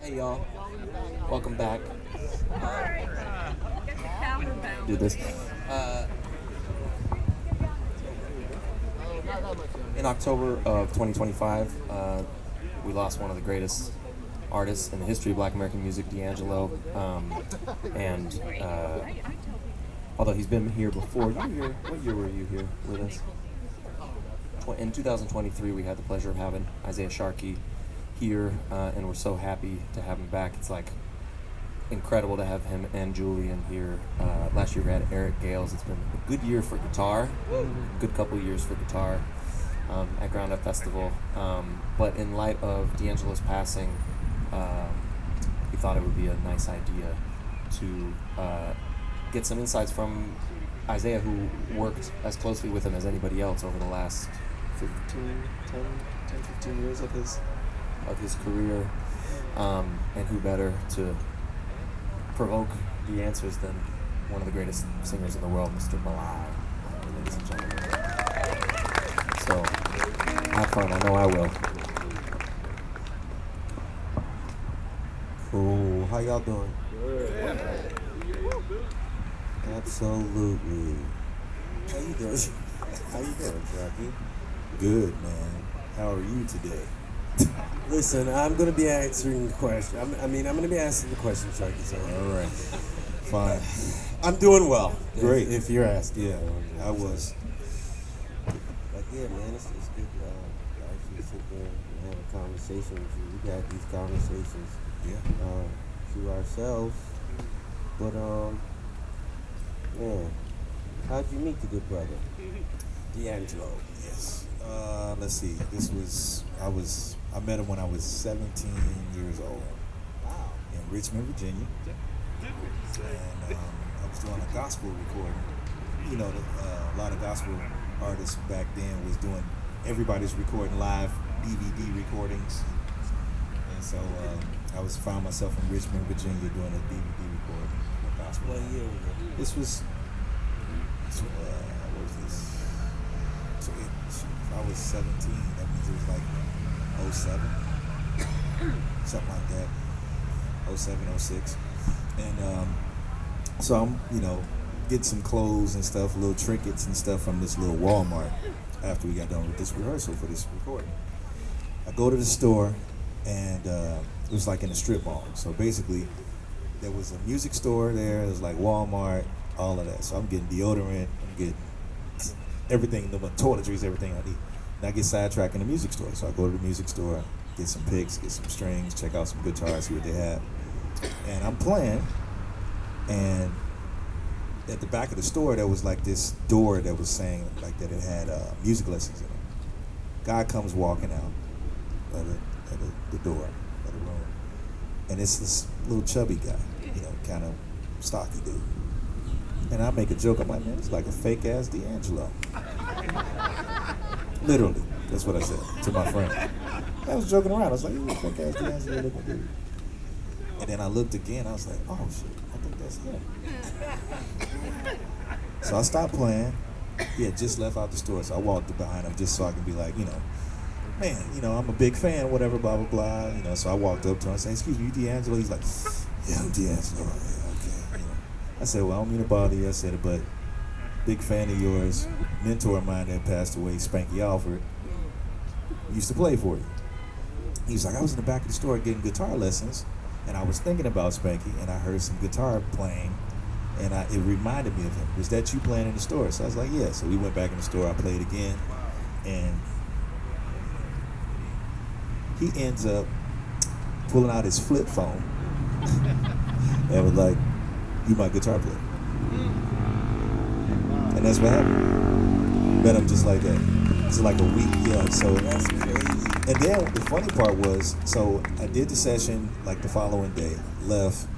Hey y'all, welcome back. Do this. Uh, in October of 2025, we lost one of the greatest artists in the history of Black American music, D'Angelo. And although he's been here before, what year were you here with us? In 2023, we had the pleasure of having Isaiah Sharkey here, and we're so happy to have him back. It's like incredible to have him and Julian here. Last year we had Eric Gales. It's been a good year for guitar, good couple of years for guitar at GroundUP Festival. But in light of D'Angelo's passing, we thought it would be a nice idea to get some insights from Isaiah, who worked as closely with him as anybody else over the last 15 years of his career. And who better to provoke the answers than one of the greatest singers in the world, Mr. Bilal, ladies and gentlemen. So, have fun. I know I will. Cool. How y'all doing? Absolutely. How you doing? How you doing, Sharkey? Good, man. How are you today? Listen, I'm gonna be answering the question. I'm gonna be asking the question, Sharkey. So All right. Fine. I'm doing well. Great. If you're asking. Yeah, I was. But yeah, man, it's good to actually sit there and have a conversation with you. We got these conversations Yeah. to ourselves. But man, how'd you meet the good brother, D'Angelo? Yes. Let's see. I met him when I was 17 years old Wow. in Richmond, Virginia. And I was doing a gospel recording. You know, a lot of gospel artists back then was doing, everybody's recording live DVD recordings. And so found myself in Richmond, Virginia doing a DVD recording of gospel. What year was it? This was, what was this? So if I was 17, that means it was like '07, something like that, '07, '06. And so I'm, getting some clothes and stuff, little trinkets and stuff from this little Walmart after we got done with this rehearsal for this recording. I go to the store, and it was like in a strip mall. So basically, there was a music store there. It was like Walmart, all of that. So I'm getting deodorant. I'm getting everything, the toiletries, everything I need. And I get sidetracked in the music store. So I go to the music store, get some picks, get some strings, check out some guitars, see what they have. And I'm playing, and at the back of the store, there was like this door that was saying like that it had music lessons in it. Guy comes walking out of the door of the room, and it's this little chubby guy, kind of stocky dude. And I make a joke, I'm like, man, it's like a fake ass D'Angelo. Literally, that's what I said to my friend. I was joking around. I was like, you a fake ass D'Angelo looking dude. And then I looked again. I was like, oh shit, I think that's him. So I stopped playing. He had just left out the store, so I walked behind him just so I could be like, man, I'm a big fan, whatever, blah, blah, blah. So I walked up to him and said, excuse me, you D'Angelo? He's like, yeah, I'm D'Angelo. Yeah, okay. I said, well, I don't mean to bother you. I said, but big fan of yours. Mentor of mine that passed away, Spanky Alford, used to play for you. He was like, I was in the back of the store getting guitar lessons, and I was thinking about Spanky, and I heard some guitar playing, and it reminded me of him. Was that you playing in the store? So I was like, yeah. So we went back in the store. I played again, and he ends up pulling out his flip phone and was like, you my guitar player. And that's what happened. Met him just like that. It's like a week, yeah. So That's crazy. and then the funny part was, so I did the session like the following day, left.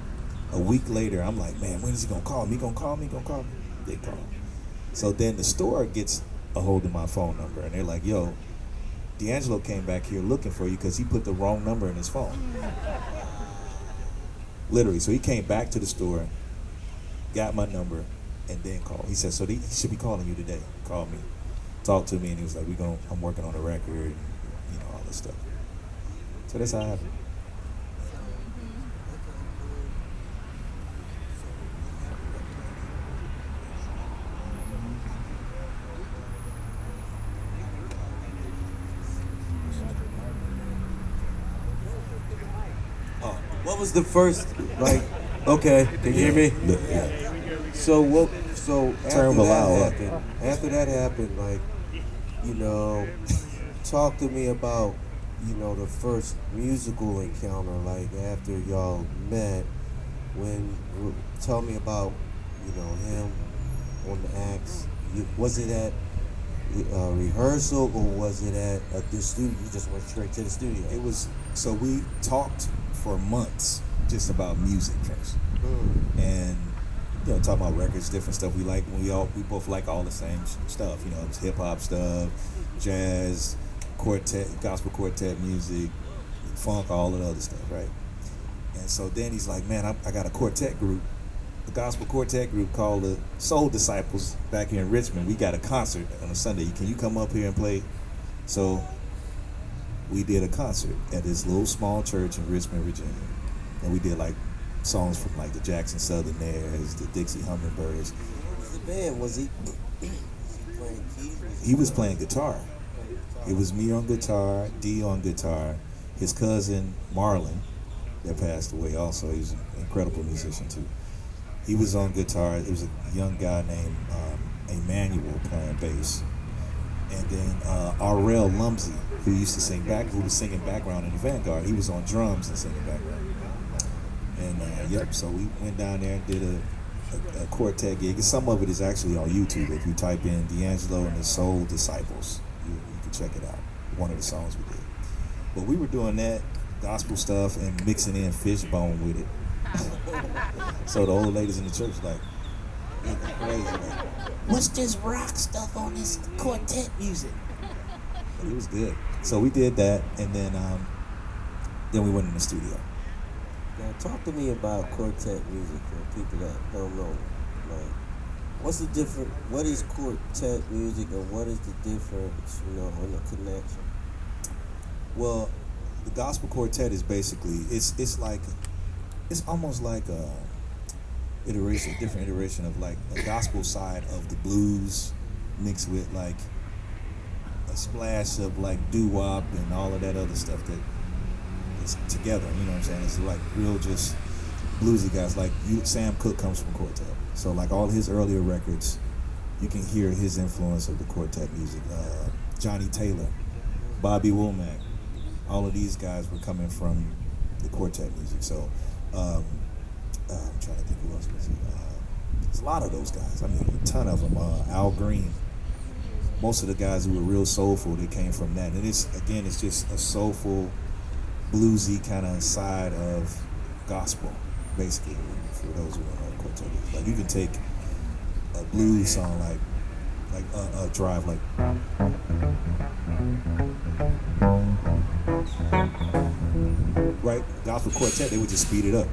A week later, I'm like, man, when is he gonna call me? He gonna call me? They call. So then the store gets a hold of my phone number, and they're like, yo, D'Angelo came back here looking for you because he put the wrong number in his phone. Literally, so he came back to the store, got my number, and then called. He said, so he should be calling you today. Called me, talked to me, and he was like, I'm working on a record, and all this stuff. So that's how it happened. What was the first, like, okay, can you hear me? Yeah. So what, so Turn Bilal up. after that happened, like, you know, talk to me about, the first musical encounter, like after y'all met, tell me about, him on the acts. Was it at rehearsal or was it at the studio? You just went straight to the studio. It was, so we talked for months just about music first. And talking about records, different stuff we like. We both like all the same stuff. It was hip hop stuff, jazz, quartet, gospel quartet music, funk, all of the other stuff, right? And so then he's like, man, I got a quartet group, a gospel quartet group called the Soul Disciples back here in Richmond. We got a concert on a Sunday. Can you come up here and play? So we did a concert at this little small church in Richmond, Virginia, and we did like songs from like the Jackson Southernaires, the Dixie Hummingbirds. What was the band? Was he playing keys? He was playing guitar. It was me on guitar, D on guitar, his cousin Marlon, that passed away also. He's an incredible musician too. He was on guitar. It was a young guy named Emmanuel playing bass. And then Arrell Lumsey, who used to who was singing background in the Vanguard. He was on drums and singing background. And so we went down there and did a quartet gig. Some of it is actually on YouTube. If you type in D'Angelo and the Soul Disciples, you can check it out. One of the songs we did. But we were doing that gospel stuff and mixing in Fishbone with it. So the old ladies in the church like looking crazy, like, what's this rock stuff on this quartet music? But it was good. So we did that, and then we went in the studio. Now talk to me about quartet music for people that don't know. Like, what's the difference? What is quartet music, and what is the difference? In the connection. Well, the gospel quartet is basically it's almost like a different iteration of like a gospel side of the blues mixed with like a splash of like doo-wop and all of that other stuff that is together. You know what I'm saying? It's like real just bluesy guys. Like Sam Cooke comes from quartet, so like all his earlier records, you can hear his influence of the quartet music. Johnny Taylor, Bobby Womack, all of these guys were coming from the quartet music. So I'm trying to think who else was it. There's a lot of those guys. I mean, a ton of them. Al Green. Most of the guys who were real soulful, they came from that. And it's just a soulful, bluesy kind of side of gospel, basically, for those who don't know what quartet is. Like, you can take a blues song like a drive like right, gospel quartet, they would just speed it up.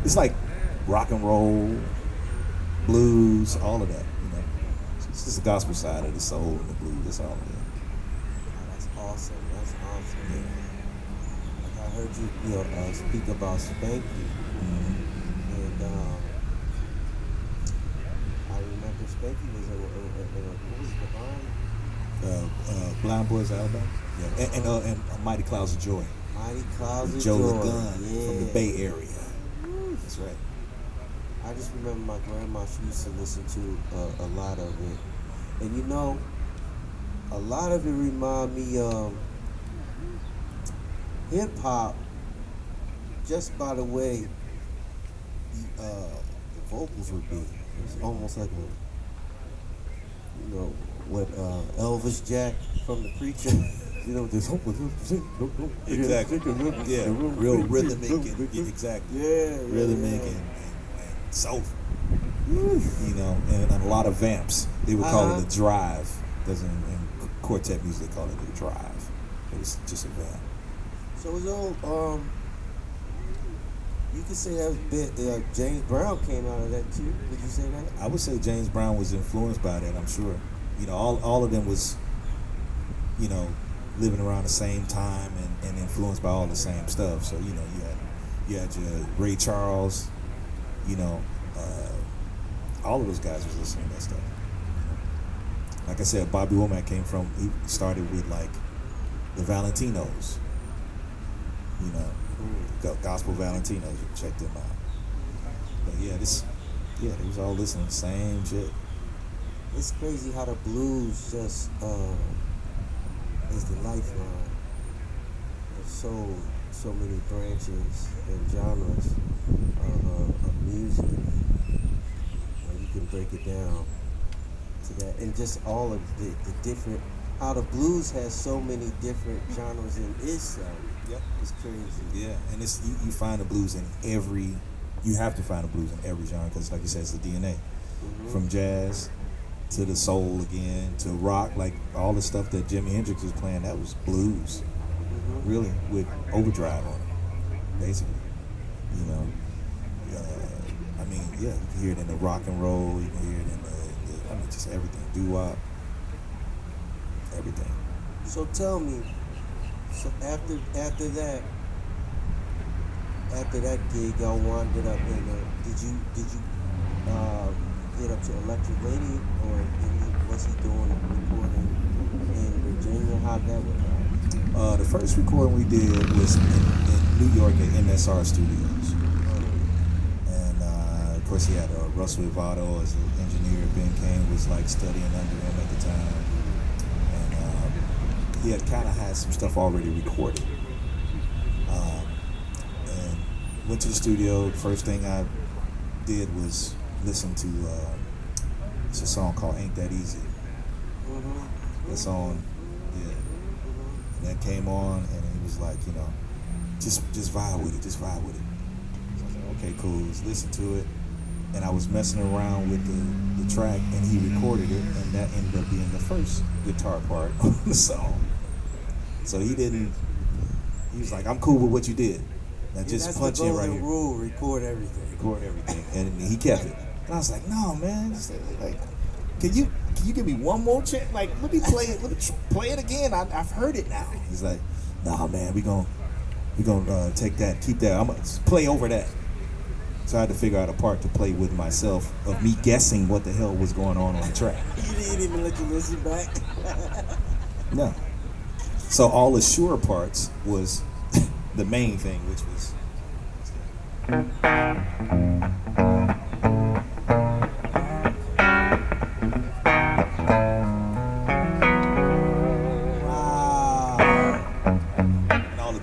It's like rock and roll, blues, all of that, It's just the gospel side of the soul and the blues, that's all of it. That's awesome. Yeah. Like I heard you, speak about Spanky. And I remember Spanky was in what was the band? Blind Boys Alabama. Yeah. And Mighty Clouds of Joy. Mighty Clouds of Joe Joy. LeGun from the Bay Area. That's right. I just remember my grandma, she used to listen to a lot of it. And a lot of it remind me of hip hop just by the way the vocals would be. It's almost like what Elvis Jack from The Preacher. This Exactly. Yeah, real rhythmic. Exactly. Yeah. Rhythmic and soulful. And a lot of vamps. They would call it a drive. In quartet music, they call it a drive. But it's just a vamp. So it's all, you could say that was James Brown came out of that too. Would you say that? I would say James Brown was influenced by that, I'm sure. All of them was, living around the same time and influenced by all the same stuff. So, you had your Ray Charles, all of those guys was listening to that stuff. Like I said, Bobby Womack he started with like the Valentinos. You know, Gospel Valentinos. You can check them out. But yeah, they was all listening to the same shit. It's crazy how the blues just is the lifeline. There's so many branches and genres of music. You can break it down to that, and just all of the different. How the blues has so many different genres in itself. Yep. It's crazy. Yeah, and it's you find the blues in every. You have to find the blues in every genre because, like you said, it's the DNA. From jazz to the soul again to rock, like all the stuff that Jimi Hendrix was playing, that was blues, really, with overdrive on it, basically. You know, I mean, yeah, you can hear it in the rock and roll, you can hear it in I mean, just everything, doo-wop, everything. So tell me, so after that gig, y'all wandered up in did you get up to Electric Lady, or was he doing recording in Virginia? How'd that work out? The first recording we did was in New York at MSR Studios. And of course he had Russell Ivado as an engineer. Ben Kane was like studying under him at the time. And he had kind of had some stuff already recorded. And went to the studio. The first thing I did was listen to it's a song called Ain't That Easy. That song, yeah. And that came on, and he was like, you know, just vibe with it, just vibe with it. So I was like, okay, cool, let's listen to it. And I was messing around with the track, and he recorded it, and that ended up being the first guitar part on the song. So he was like, I'm cool with what you did. Now just punch in right here. Rule, record everything. Record everything. And he kept it. And I was like, no, man. Just, like, can you give me one more chance? Like, let me play it. Let me play it again. I've heard it now. He's like, nah, man. We gonna take that, keep that. I'm gonna play over that. So I had to figure out a part to play with myself of me guessing what the hell was going on the track. He didn't even let you listen back. No. So all the sure parts was the main thing, which was.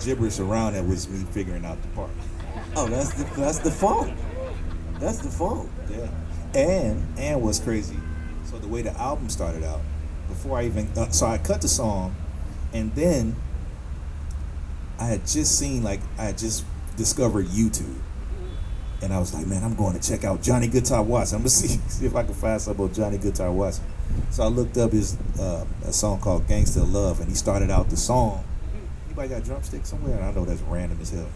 Gibberish around that was me figuring out the part. Oh, that's the funk. That's the funk. Yeah. And what's crazy, so the way the album started out, before I even so I cut the song, and then I had just discovered YouTube, and I was like, man, I'm going to check out Johnny Guitar Watson. I'm gonna see if I can find something about Johnny Guitar Watson. So I looked up his a song called Gangsta Love, and he started out the song. Anybody got a drumstick somewhere? I know that's random as hell.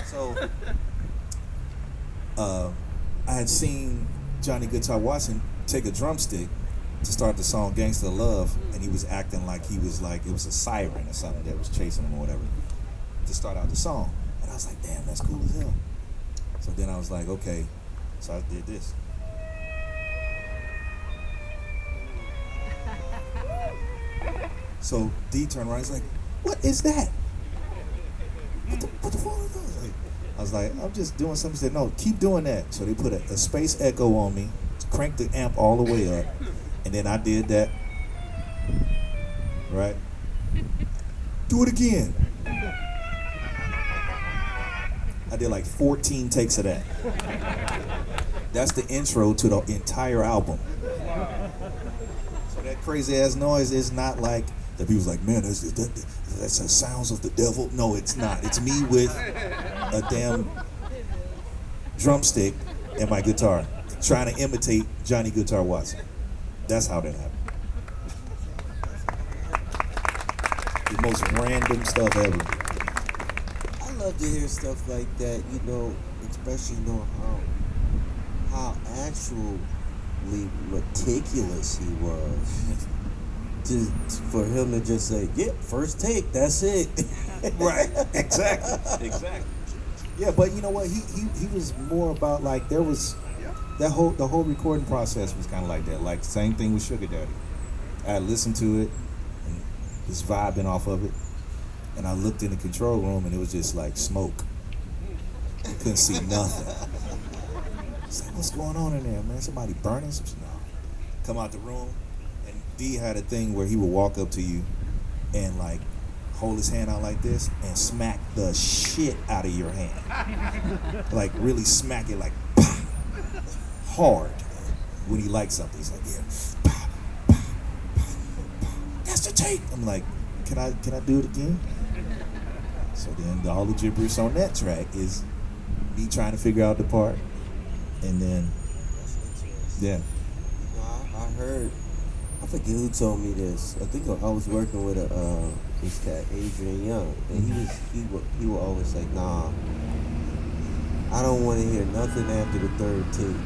So, I had seen Johnny Guitar Watson take a drumstick to start the song Gangsta Love, and he was acting like he was like, it was a siren or something that was chasing him or whatever, to start out the song. And I was like, damn, that's cool as hell. So then I was like, okay, so I did this. So D turned around, he's like, what is that? What the fuck is that? I was like, I'm just doing something. He said, no, keep doing that. So they put a space echo on me, cranked the amp all the way up, and then I did that. Right? Do it again. I did like 14 takes of that. That's the intro to the entire album. So that crazy ass noise is not like that people's like, man, that's the sounds of the devil. No, it's not. It's me with a damn drumstick and my guitar trying to imitate Johnny Guitar Watson. That's how that happened. The most random stuff ever. I love to hear stuff like that, you know, especially knowing how actually meticulous he was. For him to just say, yeah, first take, that's it. Right, exactly. Yeah, but you know what? He was more about like there was the whole recording process was kind of like that. Like same thing with Sugar Daddy. I listened to it and was vibing off of it, and I looked in the control room and it was just like smoke. I couldn't see nothing. It's like, what's going on in there, man? Somebody burning some? No. Come out the room, and D had a thing where he would walk up to you and like hold his hand out like this and smack the shit out of your hand. Like really smack it like pah, hard when he liked something. He's like, yeah, pah, pah, pah, pah. That's the tape. I'm like, can I do it again? So then all the gibberish on that track is me trying to figure out the part, and then yeah. I heard, I forget who told me this. I think I was working with this cat Adrian Young, and he would always say, "Nah, I don't want to hear nothing after the third take.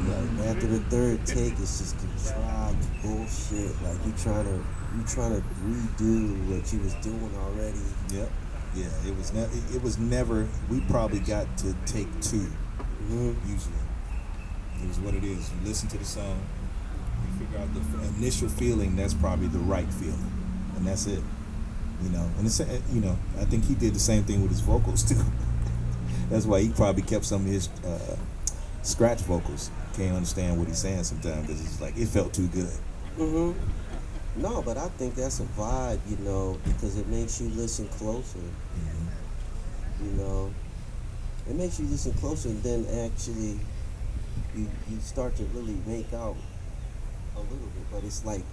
Like after the third take, it's just contrived bullshit. Like you trying to redo what you was doing already." Yep. Yeah. It was never. We probably got to take 2. Usually, it was what it is. You listen to the song. Figure out the initial feeling. That's probably the right feeling, and that's it. You know, and it's I think he did the same thing with his vocals too. That's why he probably kept some of his scratch vocals. Can't understand what he's saying sometimes because it's like it felt too good. No, but I think that's a vibe, because it makes you listen closer. It makes you listen closer, and then actually you start to really make out a little bit, but it's like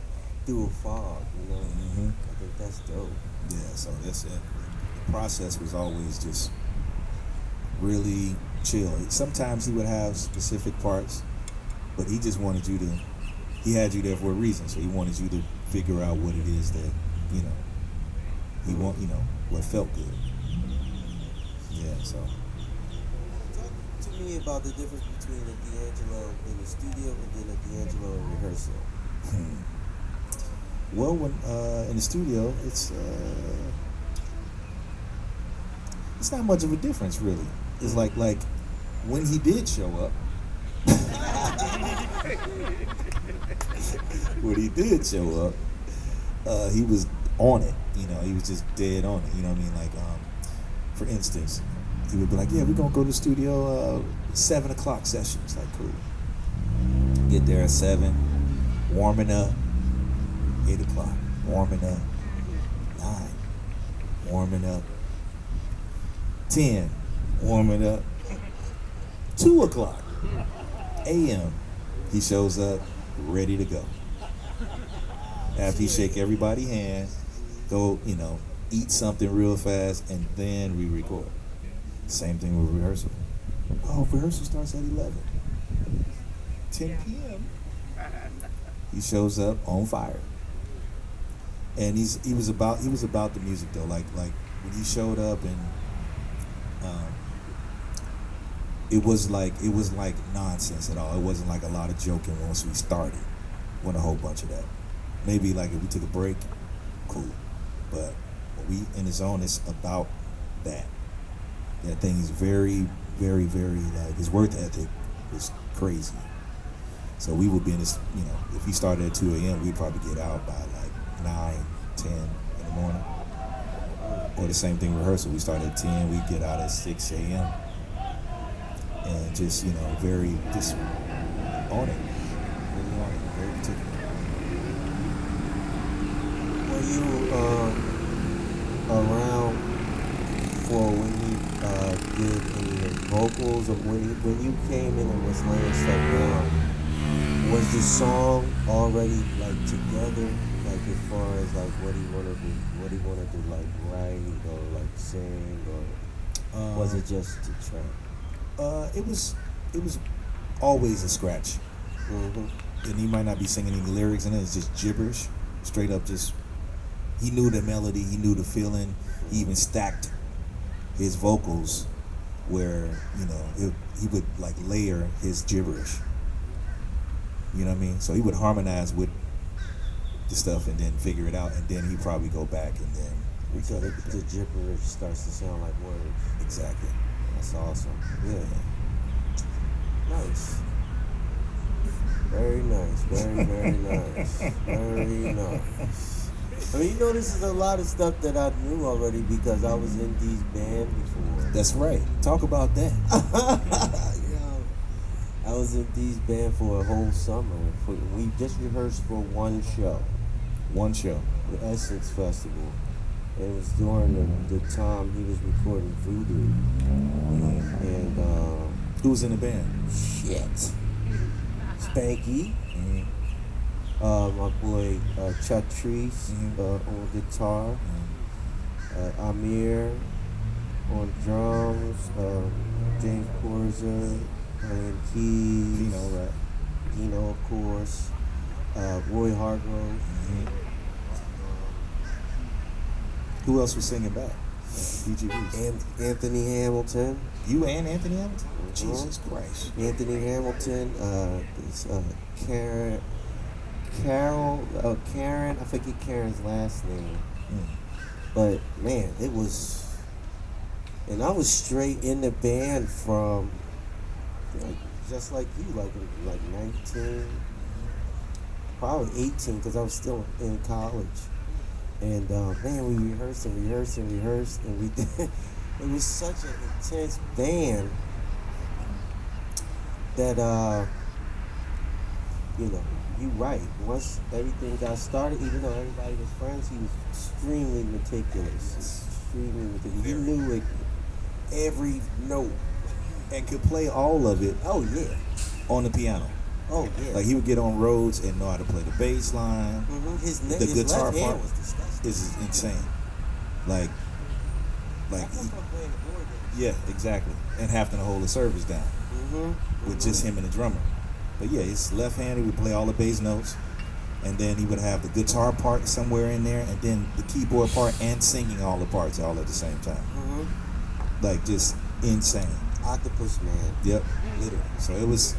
through a fog, I think that's dope. Yeah, so that's it. The process was always just really chill. Sometimes he would have specific parts, but he just wanted you to, he had you there for a reason, so he wanted you to figure out what it is that, he what felt good. Yeah, so. Talk to me about the difference between a D'Angelo in the studio and then a D'Angelo in rehearsal. Well, when in the studio, it's not much of a difference, really. It's like when he did show up. When he did show up, he was on it. He was just dead on it. You know what I mean? Like, for instance, he would be like, "Yeah, we're gonna go to the studio 7 o'clock session." It's like, cool. Get there at 7, warming up. 8 o'clock, warming up. 9, warming up. 10, warming up. 2 o'clock a.m. he shows up, ready to go. After he shake everybody's hand, go, eat something real fast, and then we record. Same thing with rehearsal. Oh, rehearsal starts at 11. 10 p.m. He shows up on fire. And he was about the music though. Like when he showed up and it was like nonsense at all. It wasn't like a lot of joking once we started. Wasn't a whole bunch of that. Maybe like if we took a break, cool. But when we in the zone, it's about that. That thing is very, very, very like his work ethic is crazy. So we would be in this, if he started at 2 a.m., we'd probably get out by like 9, 10 in the morning. Or the same thing rehearsal. We start at 10, we get out at 6 a.m. And just, very, just on it. Really on it, very particular. Were you around for when he did any vocals, or when you came in and was laying stuff down? Was the song already like together, like as far as like what he wanted to like write or like sing, or was it just a track? It was always a scratch. And he might not be singing any lyrics in it. It's just gibberish, straight up. Just he knew the melody, he knew the feeling. He even stacked his vocals where he would like layer his gibberish. You know what I mean? So he would harmonize with the stuff and then figure it out, and then he'd probably go back and then recut it. The gibberish starts to sound like words. Exactly. That's awesome. Yeah. Nice. Very nice. Very nice. Very nice. I mean, you know, this is a lot of stuff that I knew already because I was in these band before. That's right. Talk about that. Yo, I was in these band for a whole summer. We just rehearsed for one show, One show. the Essence Festival. And it was during the time he was recording Voodoo. And, Who was in the band? shit. Spanky. Mm-hmm. My boy Chuck Treese on guitar. Amir on drums. James Corza playing keys. Pino, right? Pino, of course. Roy Hargrove. Who else was singing back? DGBs. And Anthony Hamilton. You and Anthony Hamilton? Mhm. Jesus Christ. Anthony Hamilton. Karen. I forget Karen's last name. But man, it was, and I was straight in the band from, like, just like you, like 19, probably 18, because I was still in college. And man, we rehearsed, and we did. It was such an intense band that you know, you're right. Once everything got started, even though everybody was friends, he was extremely meticulous. Extremely meticulous. He knew it, every note. And could play all of it Oh yeah. on the piano. Oh yeah. Like he would get on roads and know how to play the bass line. His the his guitar left hand part was disgusting. is insane. Like That's from playing the organ. yeah, exactly. And having to hold the service down with just him and the drummer. But yeah, his left hand, he would play all the bass notes, and then he would have the guitar part somewhere in there, and then the keyboard part, and singing all the parts all at the same time. Like just insane. Octopus Man. Yep, literally. So it was,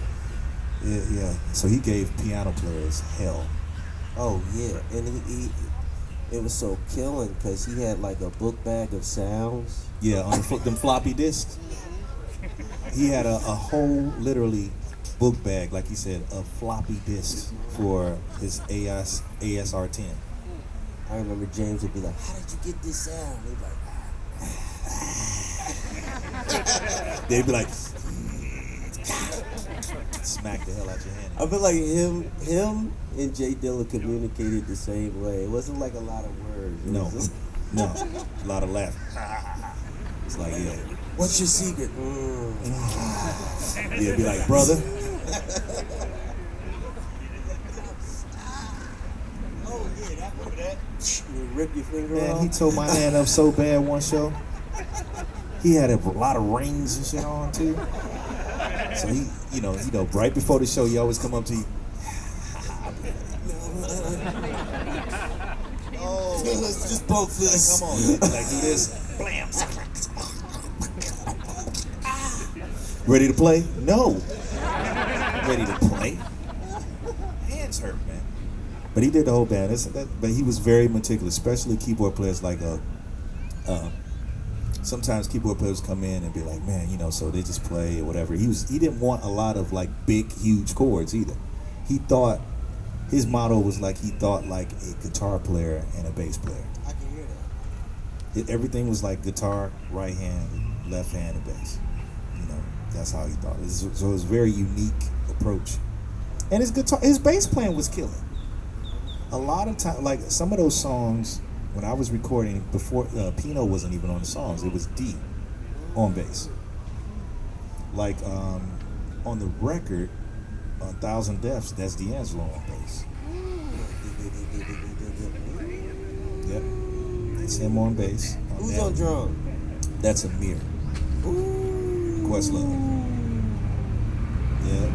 yeah. So he gave piano players hell. Oh yeah, and he it was so killing because he had like a book bag of sounds. Yeah, on them floppy disks. He had a whole, literally, book bag, like he said, of floppy disks for his ASR10. I remember James would be like, "How did you get this sound?" He'd be like, They'd be like, smack the hell out your hand. I feel like him and Jay Dilla communicated the same way. It wasn't like a lot of words. It No, was just, no, a lot of laughing. It's like, yeah. what's your secret? Yeah, be like, brother. Oh yeah, that was that. You rip your finger Man, off. he tore my hand up so bad one show. He had a lot of rings and shit on too. So he, right before the show, he always come up to you. Oh, let's just both this. Come on, like do this. Blam. Ready to play? No. Ready to play? Hands hurt, man. But he did the whole band. But he was very meticulous, especially keyboard players like sometimes keyboard players come in and be like, man, so they just play or whatever. He didn't want a lot of like big, huge chords either. He thought his motto was like he thought like a guitar player and a bass player. I can hear that. Everything was like guitar, right hand, left hand, and bass. That's how he thought. So it was a very unique approach. And his bass playing was killing. A lot of time, like some of those songs, when I was recording before, Pino wasn't even on the songs. It was D on bass. Like on the record, 1,000 Deaths, that's D'Angelo on bass. Yep, it's him on bass. Who's on drum? That's Amir. Questlove. Yeah.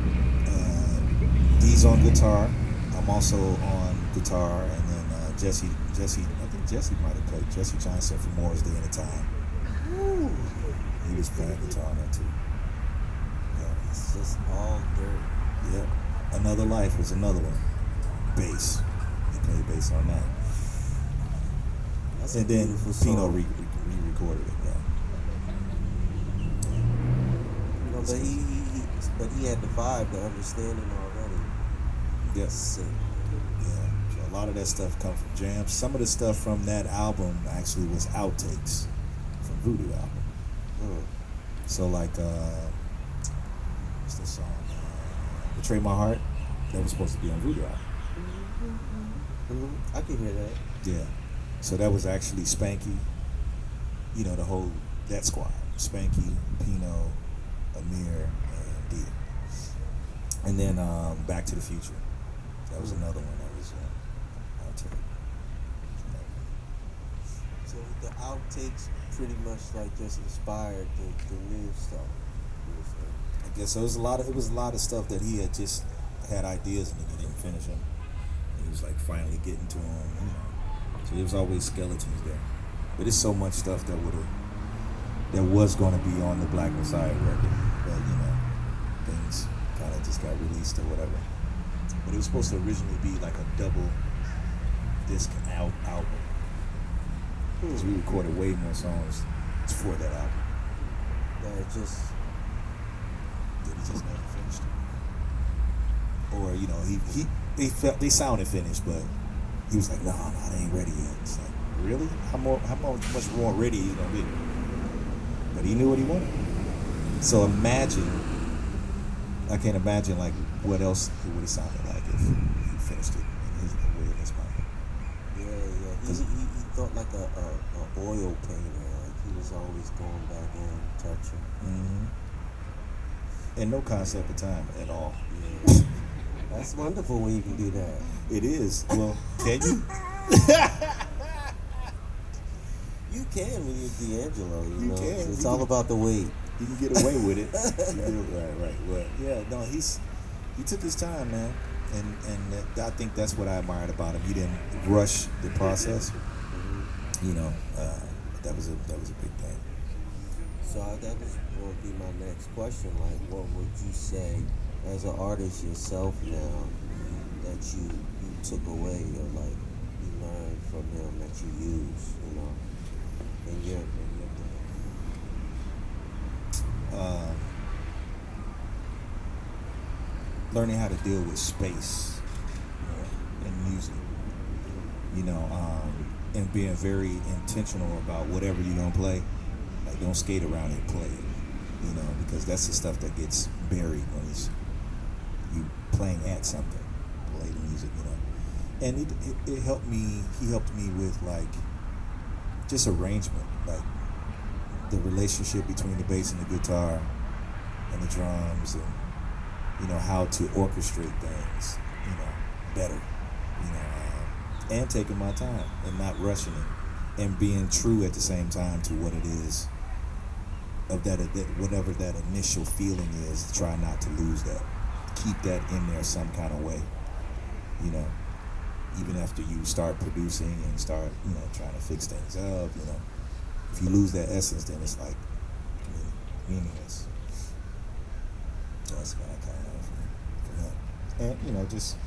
D's on guitar. I'm also on guitar, and then Jesse. I think Jesse might have played. Jesse Johnson from Moore's Day and a Time. He was playing guitar on that too. Yeah. It's just all dirt. Yep. Another Life was another one. Bass. He played bass on that. That's And a then beautiful Pino song. re-recorded it. Yeah. But he had the vibe, the understanding already. Yes. Sick. Yeah. So a lot of that stuff come from jams. Some of the stuff from that album actually was outtakes from Voodoo album. Mm. So like, what's the song? Betray My Heart. That was supposed to be on Voodoo album. I can hear that. Yeah. So that was actually Spanky. You know, the whole that squad. Spanky, Pino, Amir, and Dia. And then Back to the Future. That was another one that was outtake. So the outtakes pretty much like just inspired the new stuff. I guess so. It was a lot of stuff that he had just had ideas and he didn't finish them. He was like finally getting to them, you know. So there was always skeletons there. But it's so much stuff that was going to be on the Black Messiah record, but you know, things kind of just got released or whatever. But it was supposed to originally be like a double disc album. Because we recorded way more songs for that album. That it just never finished. Or you know, they sounded finished, but he was like, no, they ain't ready yet. It's like, really? How much more ready you gonna be? But he knew what he wanted. So I can't imagine like what else it would have sounded like if he finished it in his mind. Yeah. He thought like a oil painter. Like he was always going back in, touching. Mm-hmm. And no concept of time at all. Yeah. That's wonderful when you can do that. It is. Well, can you? You can when you're D'Angelo, you know. Can. It's all about the weight. You can get away with it. Right. Well, yeah, no, he took his time, man, and I think that's what I admired about him. He didn't rush the process. You know, that was a big thing. So that was going to be my next question. Like, what would you say as an artist yourself now that you took away or like you learned from him that you use, you know, in your thing? Learning how to deal with space in music, you know, and being very intentional about whatever you're gonna play. Like, don't skate around and play it, you know, because that's the stuff that gets buried when you playing at something. Play the music, you know. And it helped me. He helped me with like just arrangement, like the relationship between the bass and the guitar and the drums, and you know how to orchestrate things, you know, better, you know, and taking my time and not rushing it, and being true at the same time to what it is of that whatever that initial feeling is. Try not to lose that. Keep that in there some kind of way, you know. Even after you start producing and start, you know, trying to fix things up, you know, if you lose that essence, then it's like meaningless. So that's what I kind of from him. And, you know, just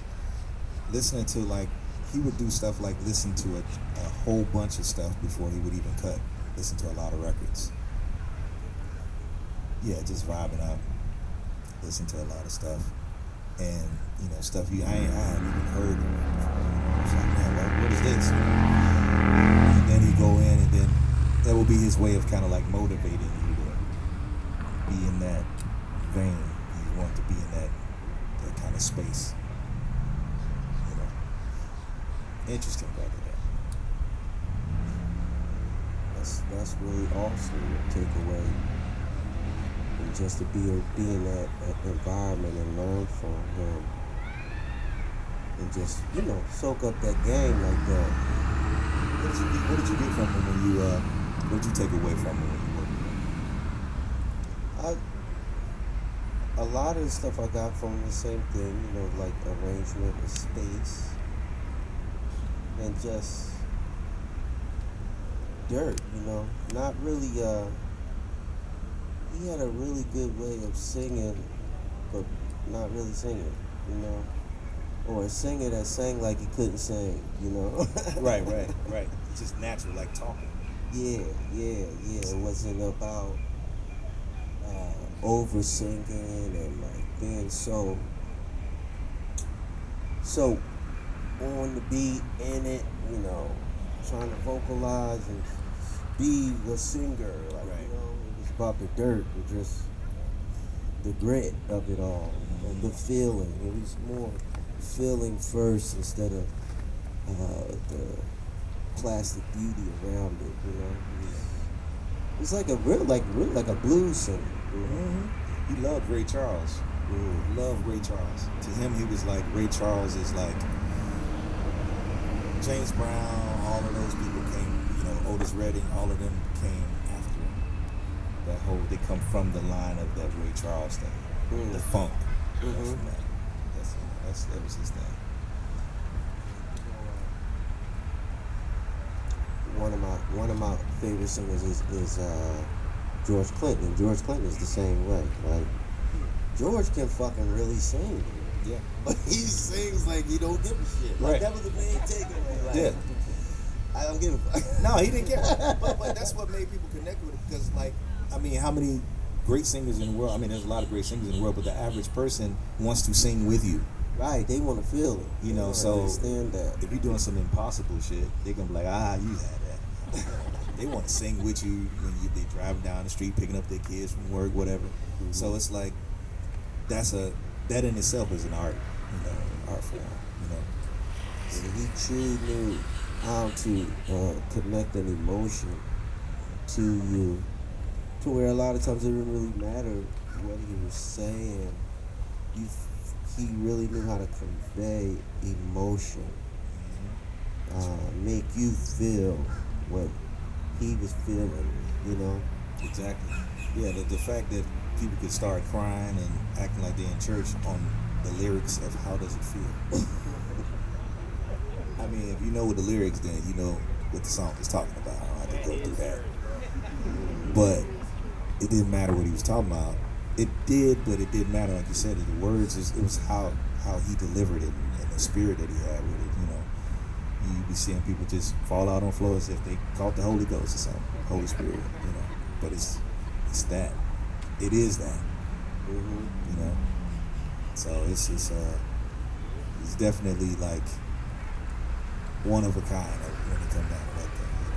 listening to, like, he would do stuff like listen to a whole bunch of stuff before he would even cut. Listen to a lot of records. Yeah, just vibing out. Listen to a lot of stuff. And, you know, stuff I hadn't even heard of. It's like, man, what is this? And then he'd go in, and then that will be his way of kind of like motivating you to be in that vein. You want to be in that kind of space. You know? Interesting brother there. That's really awesome to take away. And just to be in that environment and learn from him. And just, you know, soak up that game like that. What did you get from him when you what did you take away from him when you worked with him? A lot of the stuff I got from the same thing, you know, like arrangement and space. And just dirt, you know. Not really he had a really good way of singing, but not really singing, you know. Or a singer that sang like he couldn't sing, you know. Right. Just natural, like talking. Yeah. It wasn't about over singing and like being so so on the beat, in it, you know, trying to vocalize and be the singer, like Right. you know, it was about the dirt, and just the grit of it all, and the feeling. It was more feeling first instead of the plastic beauty around it. You know, it's like a real like a blues singer. You know? He loved Ray Charles. Loved Ray Charles. To him, he was like Ray Charles is like James Brown. All of those people came, you know, Otis Redding. All of them came after him. They come from the line of that Ray Charles thing, the funk. Comes from that. That was his thing. One of my favorite singers is George Clinton. George Clinton is the same way. Like George can fucking really sing. Yeah. But he sings like he don't give a shit. Like Right. that was the main takeaway. Like, Yeah. I don't give a fuck. No, he didn't care. But that's what made people connect with it because, like, I mean, how many great singers in the world? I mean, there's a lot of great singers in the world, but the average person wants to sing with you. Right, they want to feel it. You know, They so understand that. if you're doing some impossible shit, they're gonna be like, you had that. They want to sing with you when they driving down the street, picking up their kids from work, whatever. So it's like that in itself is an art, you know, art form, you know. And he truly knew how to connect an emotion to you, to where a lot of times it didn't really matter what he was saying. He really knew how to convey emotion, make you feel what he was feeling, you know? Exactly. Yeah, the fact that people could start crying and acting like they're in church on the lyrics of how does it feel. I mean, if you know what the lyrics, then you know what the song is talking about. I don't have to go through that. But it didn't matter what he was talking about. It did, but it didn't matter. Like you said, the words, it was how he delivered it and the spirit that he had with it, you know. You be seeing people just fall out on the floor as if they caught the Holy Ghost or something, Holy Spirit, you know. But it's that. It is that, you know. So it's definitely like one of a kind when it comes down to that thing, you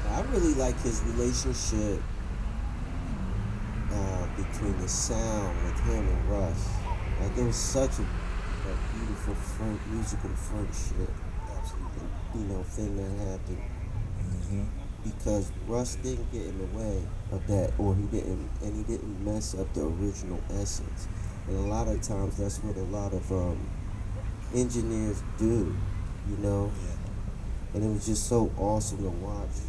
know. I really like his relationship between the sound with him and Russ. Like there was such a beautiful musical friendship, Absolutely. you know, thing that happened. Because Russ didn't get in the way of that, or he didn't mess up the original essence. And a lot of times that's what a lot of engineers do, you know. Yeah. And it was just so awesome to watch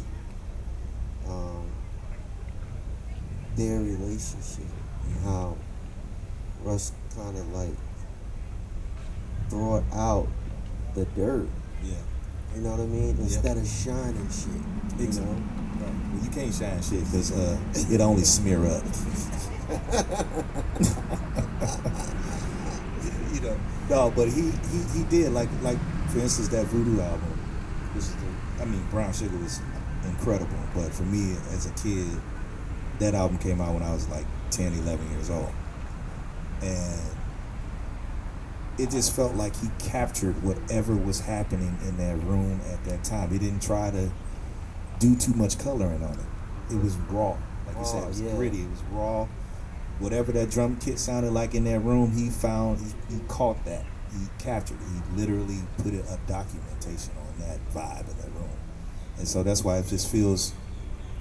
their relationship and how Russ kind of like brought out the dirt. Yeah. You know what I mean? Instead of shining shit. You Exactly. know? Right. Well, you can't shine shit because it only smear up. You know. No, but he did like for instance that Voodoo album. Brown Sugar was incredible, but for me as a kid, that album came out when I was like 10, 11 years old, and it just felt like he captured whatever was happening in that room at that time. He didn't try to do too much coloring on it. It was raw. Like you said, it was gritty. It was raw. Whatever that drum kit sounded like in that room, he caught that. He captured it. He literally put a documentation on that vibe in that room. And so that's why it just feels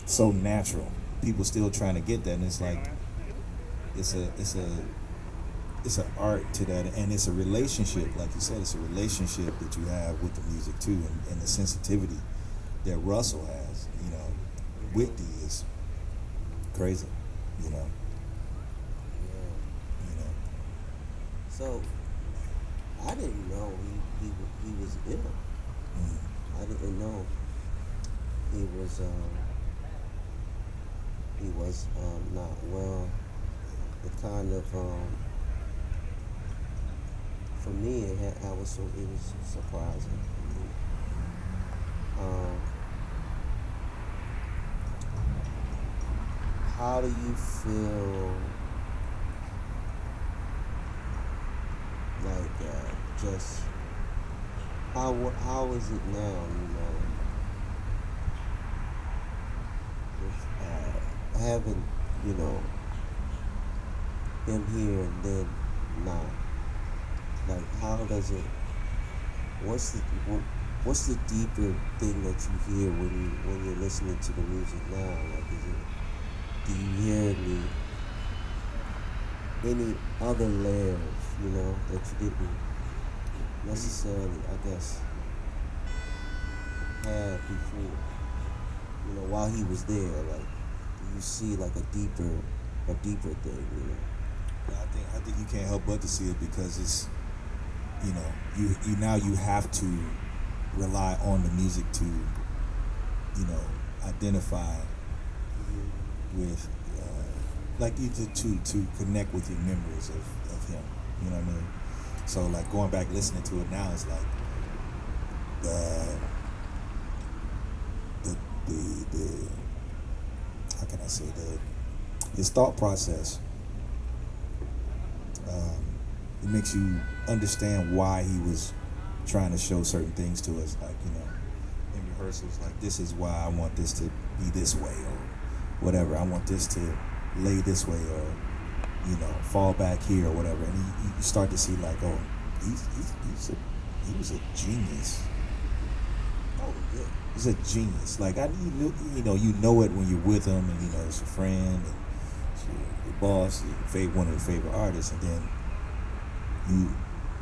so natural. People still trying to get that, and it's like it's an art to that, and it's a relationship, like you said, it's a relationship that you have with the music too, and the sensitivity that Russell has, you know. Whitney is crazy, you know. Yeah. You know. So I didn't know he was ill. I didn't know he was not well. It kind of for me it was surprising. How do you feel like just how is it now? With having you know him here and then not. Like, how does it? What's the what's the deeper thing that you hear when you're listening to the music now? Like, do you hear any other layers, that you didn't necessarily, I guess, have before? While he was there, like, do you see like a deeper thing? Yeah, I think you can't help but to see it because it's you now you have to rely on the music to identify with like you to connect with your memories of him. You know what I mean? So like going back listening to it now is like the the how can I say his thought process. It makes you understand why he was trying to show certain things to us, like in rehearsals, like this is why I want this to be this way, or whatever. I want this to lay this way, or fall back here, or whatever. And you start to see like, oh, he was a genius. Oh yeah, he's a genius. Like you know it when you're with him, and it's your friend, and it's your boss, one of your favorite artists, and then you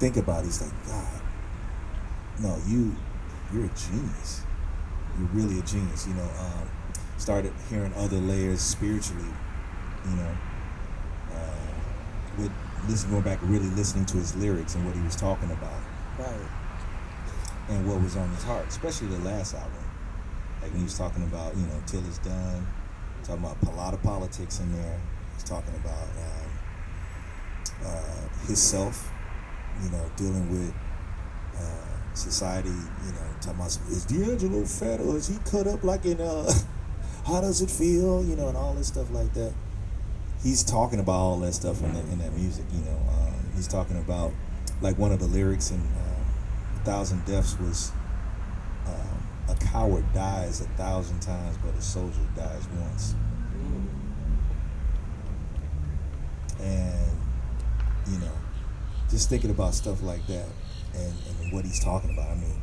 think about it, it's like, God, no, you're a genius. You're really a genius. Started hearing other layers spiritually. With going back, really listening to his lyrics and what he was talking about, Right. and what was on his heart, especially the last album. Like when he was talking about, till it's done, talking about a lot of politics in there. He's talking about himself, dealing with society, talking about is D'Angelo fat or is he cut up like in how does it feel, and all this stuff like that. He's talking about all that stuff in that music, he's talking about like one of the lyrics in 1,000 Deaths was a coward dies 1,000 times but a soldier dies once. And just thinking about stuff like that and what he's talking about, I mean,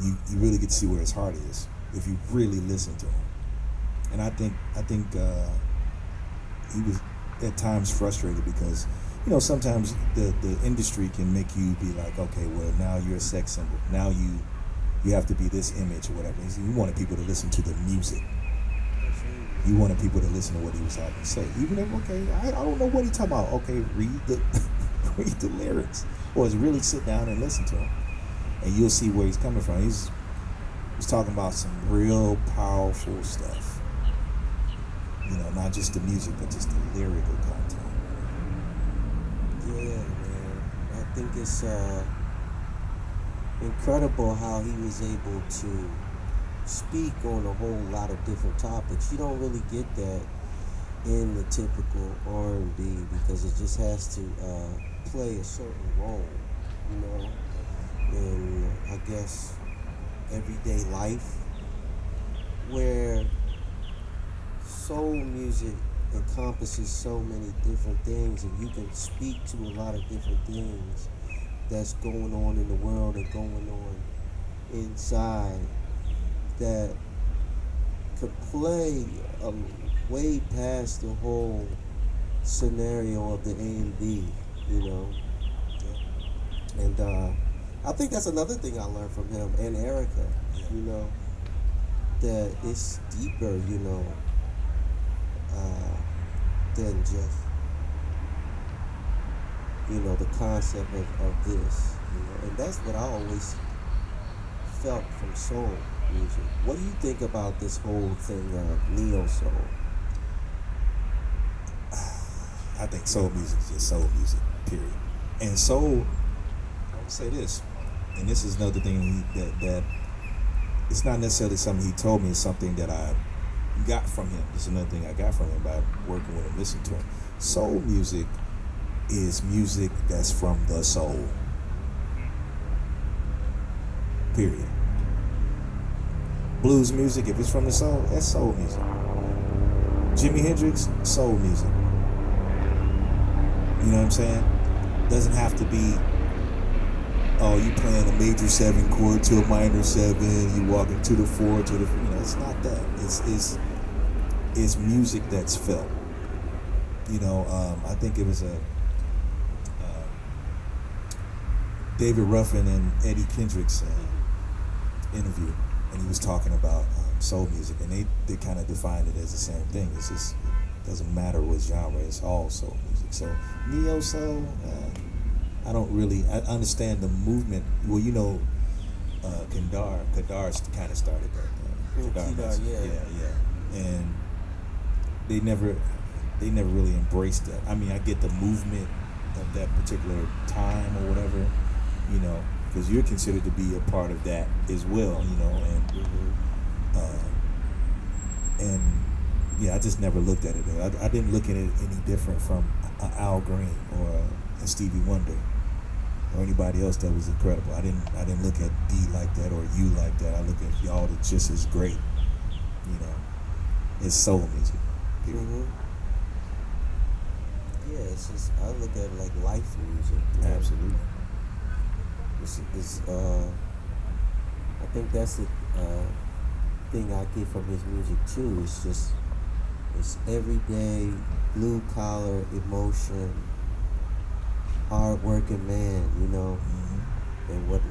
you really get to see where his heart is if you really listen to him. And I think he was at times frustrated because sometimes the industry can make you be like, okay, well, now you're a sex symbol, now you have to be this image or whatever. You wanted people to listen to the music. You wanted people to listen to what he was having to say, even if, okay, I don't know what he's talking about. Okay, read the read the lyrics, or just really sit down and listen to him, and you'll see where he's coming from. He's talking about some real powerful stuff. Not just the music, but just the lyrical content. Yeah, man. I think it's incredible how he was able to speak on a whole lot of different topics. You don't really get that in the typical R&B because it just has to play a certain role, in, I guess, everyday life, where soul music encompasses so many different things, and you can speak to a lot of different things that's going on in the world and going on inside that could play way past the whole scenario of the A&B, And I think that's another thing I learned from him and Erica, that it's deeper, than just, the concept of this, and that's what I always felt from soul music. What do you think about this whole thing of neo soul? I think soul music is just soul music, period. And soul, I would say this, and this is another thing that it's not necessarily something he told me, it's something that I got from him. This is another thing I got from him by working with him, listening to him. Soul music is music that's from the soul. Period. Blues music, if it's from the soul, that's soul music. Jimi Hendrix, soul music. You know what I'm saying? Doesn't have to be, oh, you playing a major 7 chord to a minor 7, you walking to the 4 to the, you know, it's not that. It's music that's felt. You know, I think it was a David Ruffin and Eddie Kendrick's interview, and he was talking about soul music, and they kind of defined it as the same thing. It's just, it doesn't matter what genre, it's all soul music. So neo soul, I understand the movement. Well, you know, Kadar's kind of started that. Kadar, yeah. And they never really embraced that. I mean, I get the movement of that particular time or whatever, you know, because you're considered to be a part of that as well, you know, and yeah, I just never looked at it. I didn't look at it any different from Al Green or a Stevie Wonder or anybody else that was incredible. I didn't look at D like that or you like that. I look at y'all that just as great, you know. It's soul music. Yeah, it's just, I look at it like life music. You know? Absolutely. I think that's the thing I get from his music too. It's everyday, blue collar emotion, hard working man, you know, and what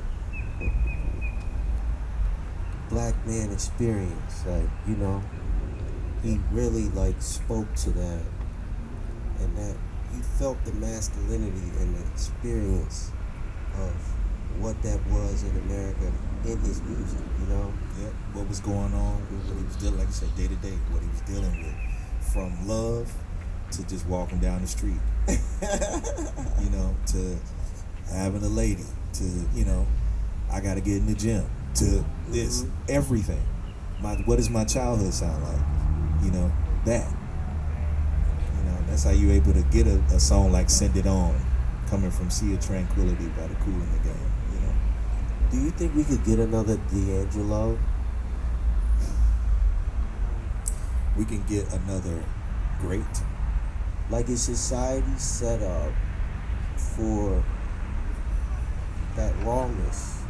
black man experience, like, you know, he really like spoke to that, and that he felt the masculinity and the experience of what that was in America in his music, you know? Yep, what was going on, what he was dealing, like I said, day to day, what he was dealing with, from love to just walking down the street, you know, to having a lady, to, you know, I gotta get in the gym, to this, everything. What does my childhood sound like? You know, that. You know, that's how you're able to get a song like Send It On, coming from Sea of Tranquility by the Kool in the Game, you know. Do you think we could get another D'Angelo? We can get another great. Like, is society set up for that rawness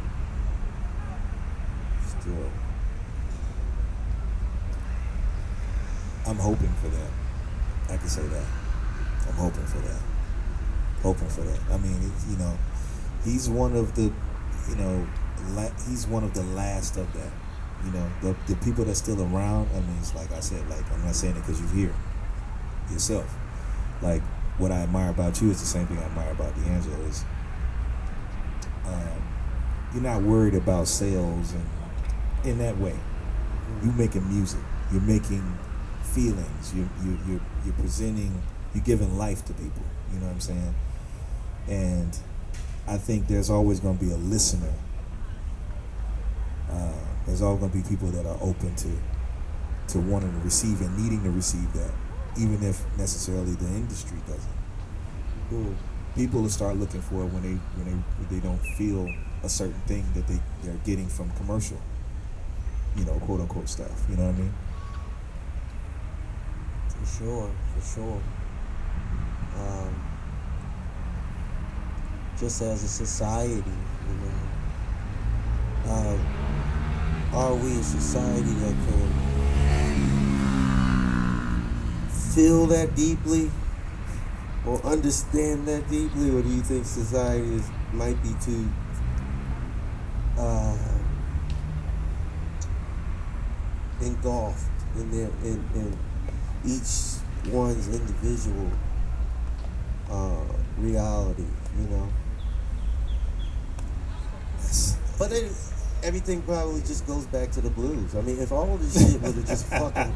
still? I'm hoping for that. I can say that. I'm hoping for that. Hoping for that. I mean, you know, he's one of the, you know, he's one of the last of that. You know, the people that's still around. I mean, it's like I said, like, I'm not saying it because you're here yourself. Like, what I admire about you is the same thing I admire about D'Angelo is you're not worried about sales and in that way. You're making music. You're making feelings. You're presenting. You're giving life to people. You know what I'm saying? And I think there's always going to be a listener. There's always going to be people that are open to wanting to receive and needing to receive that, even if necessarily the industry doesn't. People will start looking for it when they don't feel a certain thing that they're getting from commercial, you know, quote unquote stuff. You know what I mean? For sure. Just as a society, you know, are we a society that can feel that deeply or understand that deeply, or do you think society might be too engulfed in each one's individual reality, you know? But then everything probably just goes back to the blues. I mean, if all this shit would have just fucking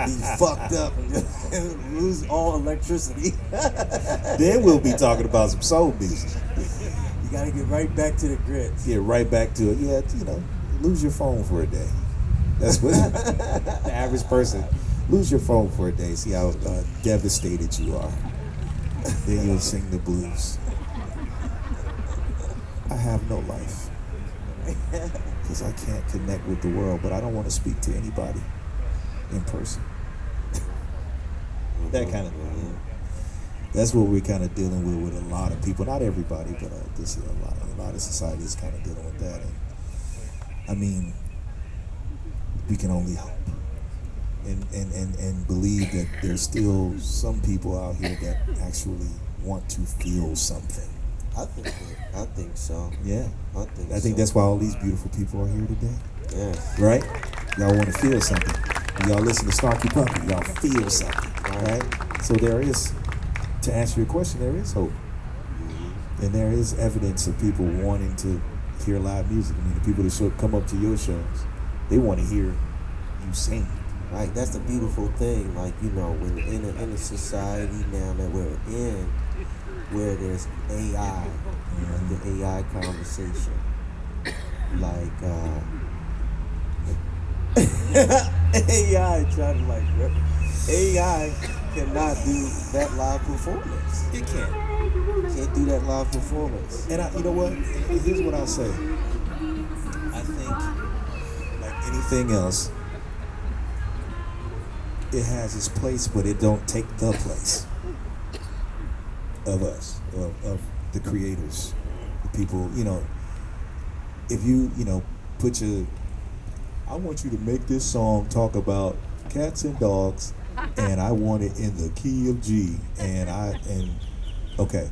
be fucked up and lose all electricity, then we'll be talking about some soul music. You gotta get right back to the grits. Get right back to it. Yeah, you know, lose your phone for a day. That's what the average person. Lose your phone for a day. See how devastated you are. Then you'll sing the blues. I have no life. Right. because I can't connect with the world, but I don't want to speak to anybody in person. That kind of thing. That's what we're kind of dealing with a lot of people. Not everybody, but this is a lot of society is kind of dealing with that. And I mean, we can only hope and believe that there's still some people out here that actually want to feel something. I think so. Yeah. I think so. That's why all these beautiful people are here today. Yes. Right? Y'all want to feel something. When y'all listen to Sharkey Puppy, y'all feel something. Right? So there is, to answer your question, there is hope. And there is evidence of people wanting to hear live music. I mean, the people that come up to your shows, they want to hear you sing. Right, that's the beautiful thing. Like, you know, when in a society now that we're in, where there's AI, like the AI conversation, like AI trying to like AI cannot do that live performance. It can't Do that live performance. And you know what? Here's what I'll say. I think, like anything else, it has its place, but it don't take the place of us, of the creators, the people. You know, if you put I want you to make this song talk about cats and dogs, and I want it in the key of G, and okay.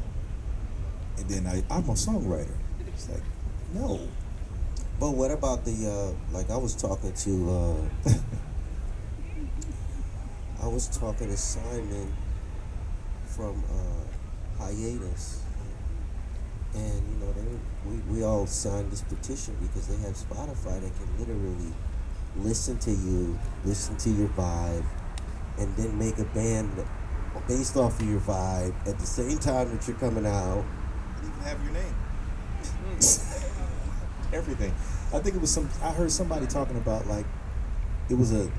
And then I'm a songwriter. It's like, no. But what about the like I was talking to Simon from Hiatus, and you know we all signed this petition because they have Spotify that can literally listen to you, listen to your vibe, and then make a band based off of your vibe at the same time that you're coming out. You even have your name. Everything. I think it was I heard somebody talking about like it was a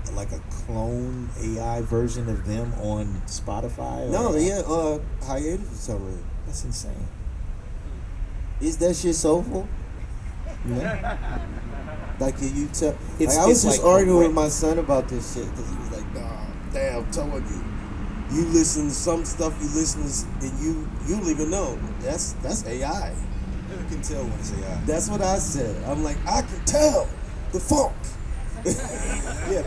clone AI version of them on Spotify. No, yeah, Hiatus or something. That's insane. Is that shit soulful? Yeah. Like, can you tell? It's I was just like arguing with my son about this shit because he was like, "Nah, damn, I'm telling you, you listen to some stuff you listen to, and you don't even know that's AI." You can tell when it's AI. That's what I said. I'm like, I can tell the funk. Yeah.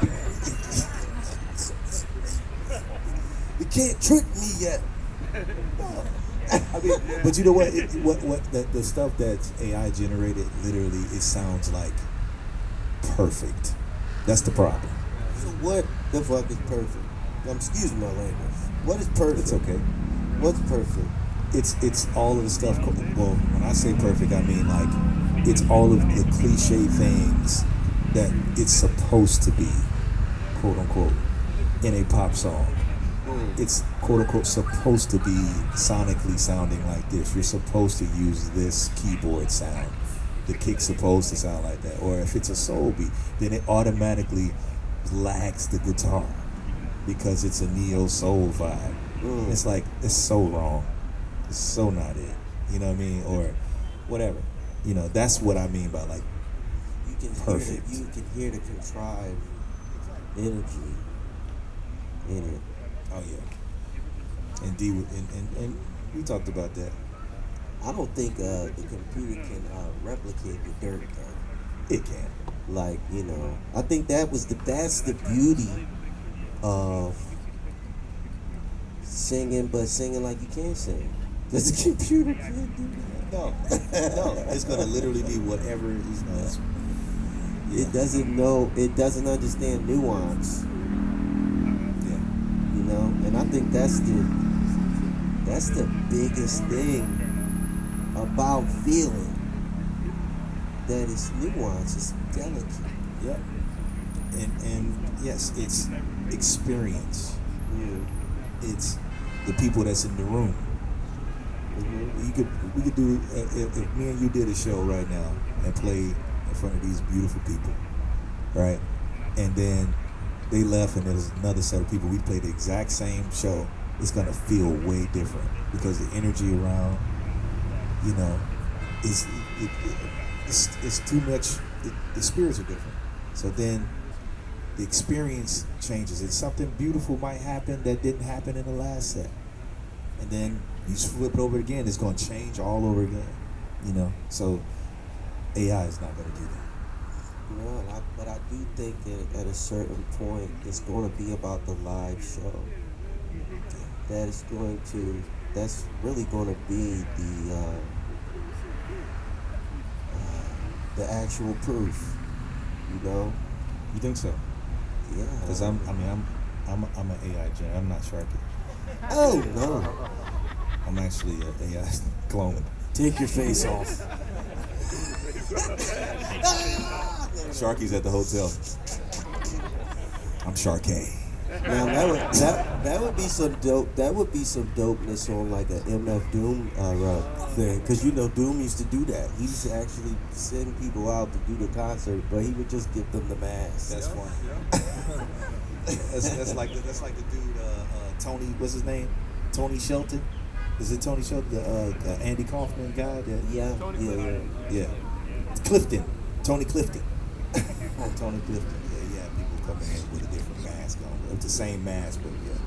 You can't trick me yet. I mean, but you know what? The stuff that's AI generated, literally, it sounds like perfect. That's the problem. So what the fuck is perfect? Excuse my language. What is perfect? It's okay. What's perfect? It's all of the stuff. Well, when I say perfect, I mean like it's all of the cliche things that it's supposed to be, quote unquote, in a pop song. It's quote unquote supposed to be sonically sounding like this. You're supposed to use this keyboard sound. The kick's supposed to sound like that. Or if it's a soul beat, then it automatically lags the guitar because it's a neo soul vibe. It's like, it's so wrong. It's so not it. You know what I mean? Or whatever. You know, that's what I mean by like You can perfect. You can hear the contrived energy in it. Oh yeah. And we talked about that. I don't think the computer can replicate the dirt though. It can. Like, you know, I think that's the beauty of singing, but singing like you can't sing. Because the computer can't do that. No. No. It's gonna literally be whatever is knows. It doesn't know. It doesn't understand nuance. Yeah. You know, and I think that's the biggest thing about feeling. That it's nuance. It's delicate. Yep. And yes, it's experience. Yeah. It's the people that's in the room. Mm-hmm. We could do if me and you did a show right now and played in front of these beautiful people, right? And then they left and there's another set of people. We played the exact same show. It's gonna feel way different because the energy around, you know, it's too much. The spirits are different. So then the experience changes, and something beautiful might happen that didn't happen in the last set. And then you flip it over again, it's going to change all over again. You know, so AI is not going to do that. No, but I do think that at a certain point, it's going to be about the live show. That's really going to be the actual proof. You know? You think so? Yeah. Because I'm an AI gen. I'm not Sharkey. Oh no! I'm actually an AI clone. Take your face off. Sharky's at the hotel. I'm Sharkey. Now that would be some dope. That would be some dopeness on like a MF Doom thing, because you know Doom used to do that. He used to actually send people out to do the concert, but he would just give them the mask. That's funny. that's like the dude Tony. What's his name? Tony Shelton. Is it Tony Shelton? The Andy Kaufman guy. Yeah. Clifton. Tony Clifton. Tony Clifton. Yeah. People coming in with a different mask on. It's the same mask, but yeah.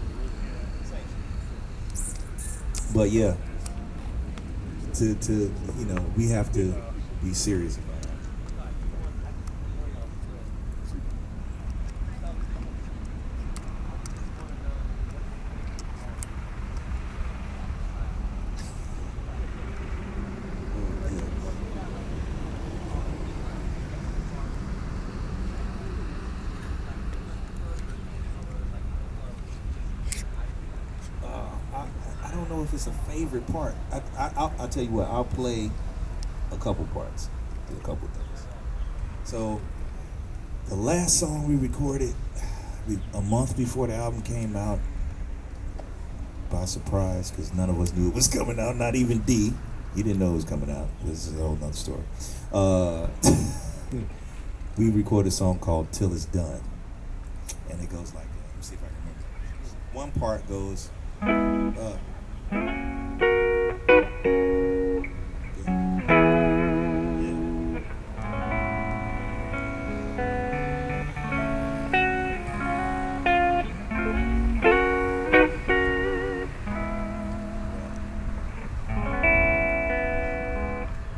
But yeah. To you know, we have to be serious about it. I don't know if it's a favorite part. I'll tell you what, I'll play a couple parts, do a couple things. So, the last song we recorded a month before the album came out, by surprise, because none of us knew it was coming out, not even D. He didn't know it was coming out. This is a whole nother story. We recorded a song called Till It's Done. And it goes like, let me see if I can remember. One part goes,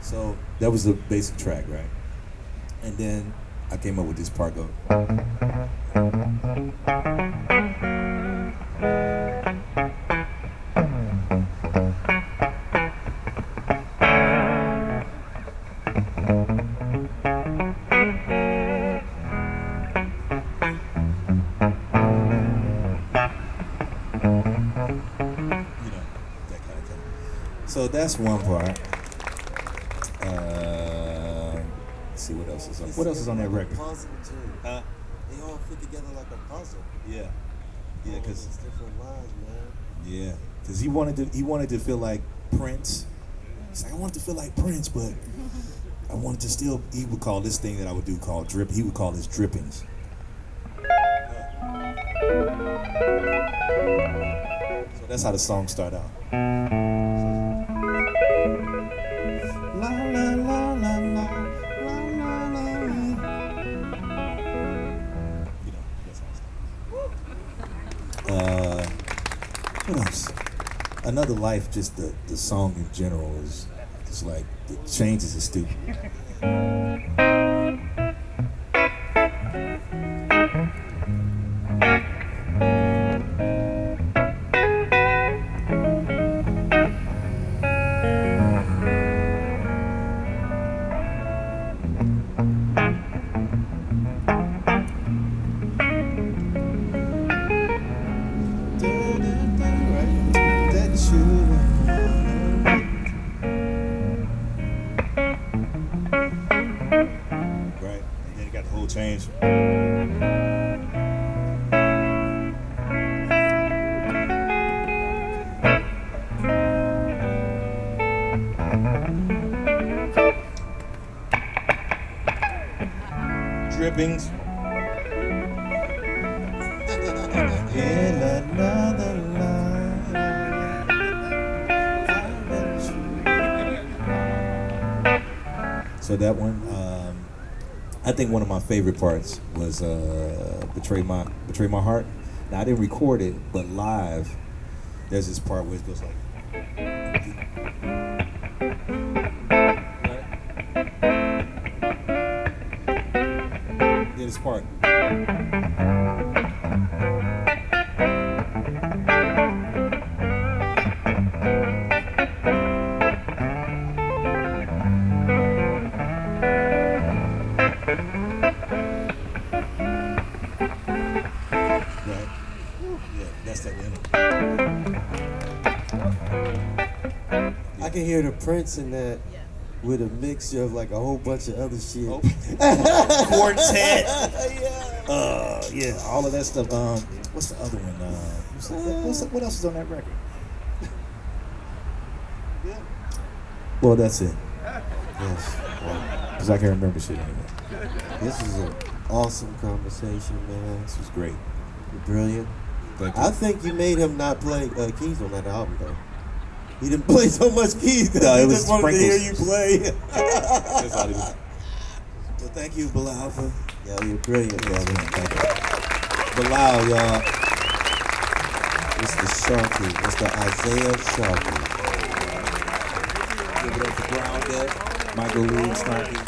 so that was the basic track, right? And then I came up with this part go. So that's one part. Let's see what else is on. What else is on that record? Puzzle too. Huh? They all fit together like a puzzle. Yeah, because different lines, man. yeah, because he wanted to feel like Prince. He's like, I wanted to feel like Prince, but I wanted to still. He would call this thing that I would do called drip. He would call his drippings. So that's how the song start out. La la la la la la la la. You know, that's how it starts. What else? Another Life, just the song in general is just like the changes are stupid. Right, and then you got the whole change. Drippings. In another line. So that one, I think one of my favorite parts was "Betray My Heart." Now I didn't record it, but live, there's this part where it goes like. Yeah, this part. I can hear the Prince in that with a mixture of like a whole bunch of other shit. Oh. Quartet. Yeah, all of that stuff. What's the other one? What else is on that record? Well, that's it. Yes. Because I can't remember shit anymore. This is an awesome conversation, man. This was great. You're brilliant. Thank you. I think you made him not play keys on that album, though. He didn't play so much keys because No, he it was just wanted to hear sprinkles. you play. That's all it was. Well, thank you, Bilal. Yeah, you're brilliant, brother. Thank you. Bilal, y'all. Mr. Sharkey, Mr. Isaiah Sharkey. Give it up for GroundUP, Michael Lee, Sharkey.